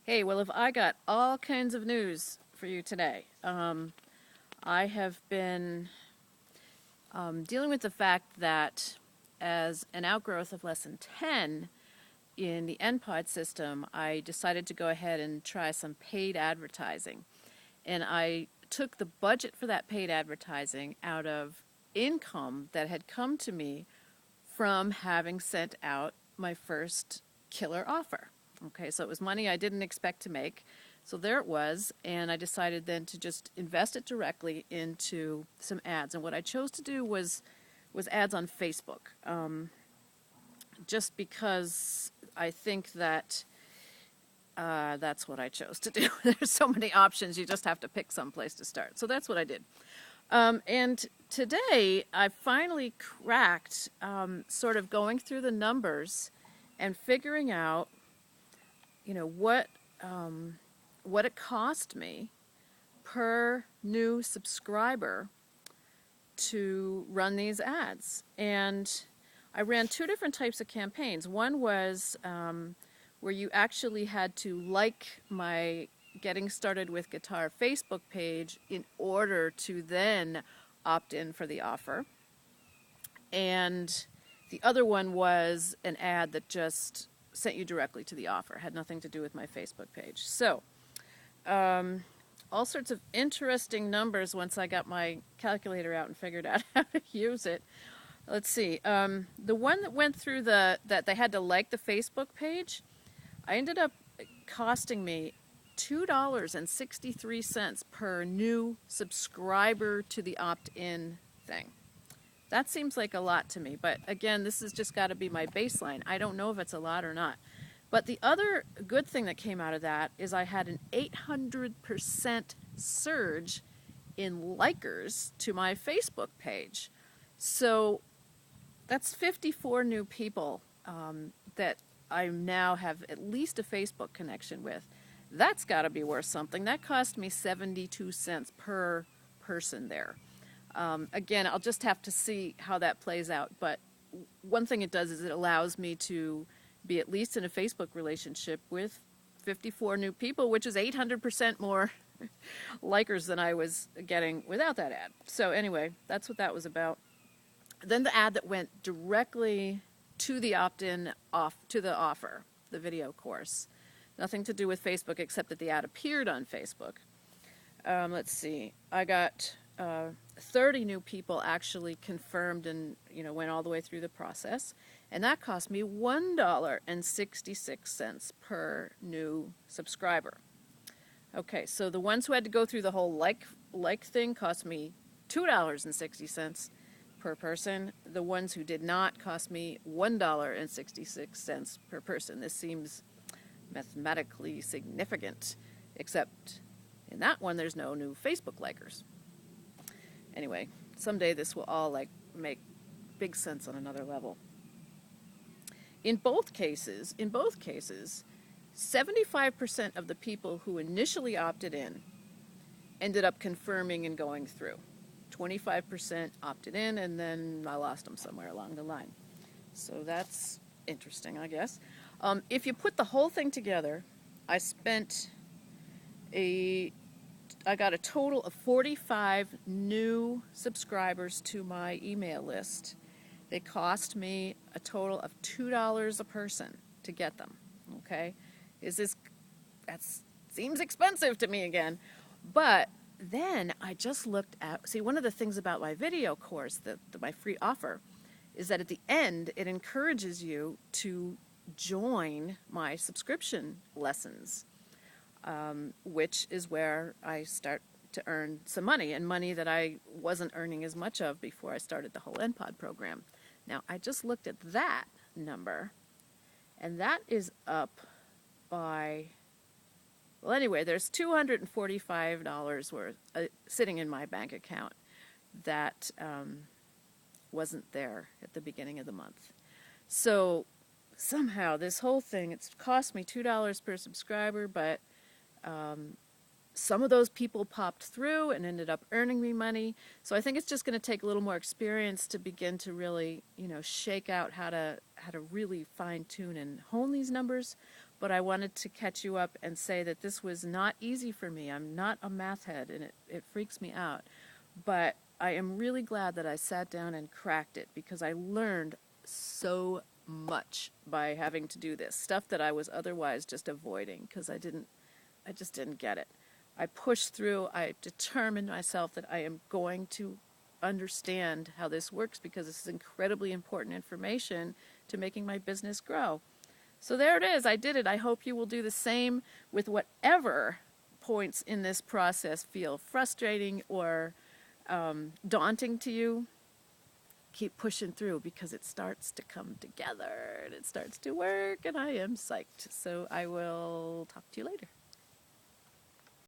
Hey, well, if I got all kinds of news for you today. I have been dealing with the fact that as an outgrowth of Lesson 10 in the NPOD system, I decided to go ahead and try some paid advertising. And I took the budget for that paid advertising out of income that had come to me from having sent out my first killer offer. Okay, so it was money I didn't expect to make. So there it was, and I decided then to just invest it directly into some ads. And what I chose to do was ads on Facebook, just because I think that that's what I chose to do. There's so many options, you just have to pick some place to start. So that's what I did. And today, I finally cracked sort of going through the numbers and figuring out, what it cost me per new subscriber to run these ads. And I ran two different types of campaigns. One was where you actually had to like my Getting Started with Guitar Facebook page in order to then opt in for the offer. And the other one was an ad that just sent you directly to the offer, had nothing to do with my Facebook page. So, all sorts of interesting numbers once I got my calculator out and figured out how to use it. Let's see. The one that went through that they had to like the Facebook page, I ended up costing me $2.63 per new subscriber to the opt-in thing. That seems like a lot to me, but again, this has just got to be my baseline. I don't know if it's a lot or not. But the other good thing that came out of that is I had an 800% surge in likers to my Facebook page. So that's 54 new people that I now have at least a Facebook connection with. That's got to be worth something. That cost me 72 cents per person there. Again, I'll just have to see how that plays out. But one thing it does is it allows me to be at least in a Facebook relationship with 54 new people, which is 800% more likers than I was getting without that ad. So anyway, that's what that was about. Then the ad that went directly to the opt-in to the offer, the video course. Nothing to do with Facebook except that the ad appeared on Facebook. Let's see. I got 30 new people actually confirmed and went all the way through the process, and that cost me $1.66 per new subscriber. Okay, so the ones who had to go through the whole like thing cost me $2.60 per person. The ones who did not cost me $1.66 per person. This seems mathematically significant, except in that one there's no new Facebook likers. Anyway, someday this will all make big sense on another level. In both cases, 75% of the people who initially opted in ended up confirming and going through. 25% opted in, and then I lost them somewhere along the line. So that's interesting, I guess. If you put the whole thing together, I got a total of 45 new subscribers to my email list. They cost me a total of $2 a person to get them. Okay? That seems expensive to me again. But then I just looked at, one of the things about my video course, my free offer, is that at the end it encourages you to join my subscription lessons. Which is where I start to earn some money, and money that I wasn't earning as much of before I started the whole NPOD program. Now, I just looked at that number, and that is up by, well, anyway, there's $245 worth sitting in my bank account that wasn't there at the beginning of the month. So somehow this whole thing, it's cost me $2 per subscriber, but some of those people popped through and ended up earning me money. So I think it's just going to take a little more experience to begin to really, shake out how to really fine tune and hone these numbers. but I wanted to catch you up and say that this was not easy for me. I'm not a math head, and it freaks me out. But I am really glad that I sat down and cracked it, because I learned so much by having to do this stuff that I was otherwise just avoiding because I just didn't get it. I pushed through. I determined myself that I am going to understand how this works, because this is incredibly important information to making my business grow. So there it is. I did it. I hope you will do the same with whatever points in this process feel frustrating or daunting to you. Keep pushing through, because it starts to come together and it starts to work, and I am psyched. So I will talk to you later.